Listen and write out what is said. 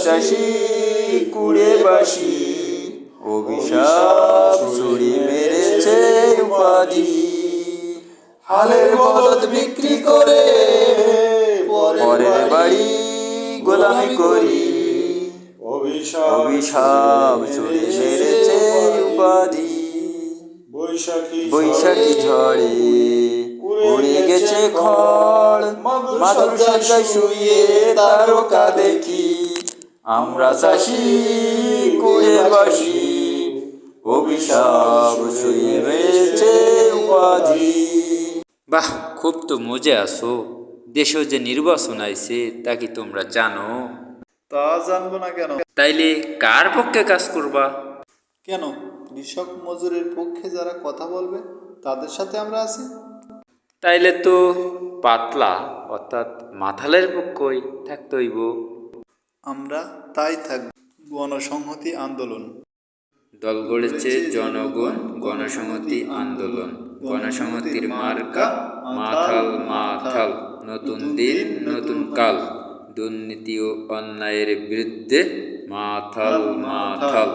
চাষি কুড়ে বাসি, অভিশাপ ছুরি মেরেছে উপাধি। হালের বলদ বিক্রি করে পরের বাড়ি গোলামি করি, অভিশাপ ছুরি মেরেছে উপাধি। বৈশাখী ঝড়ে উড়ে গেছে খড়, মাদুর সজ্জায় শুয়ে তারকা দেখি। আমরা চাষি কুড়ে বাসি, অভিশাপ ছুরি মেরেছে উপাধি। বাহ, খুব তো মজা আছো। দেশেও যে নির্বাচন আইছে তা কি তোমরা জানো? তা জানবো না কেন? তাইলে কার পক্ষে কাজ করবা? কেন, কৃষক মজুরের পক্ষে যারা কথা বলবে তাদের সাথে আমরা আছি। তাইলে তো পাতলা অর্থাৎ মাথালের পক্ষই থাকতে হইব। আমরা তাই থাকব। গণসংহতি আন্দোলন। দল গড়েছে জনগণ, গণসংহতি আন্দোলন। গণসংহতির মার্কা মাথাল মাথাল। নতুন দিন নতুন কাল, দুর্নীতি ও অন্যায়ের বিরুদ্ধে মাথাল মাথাল।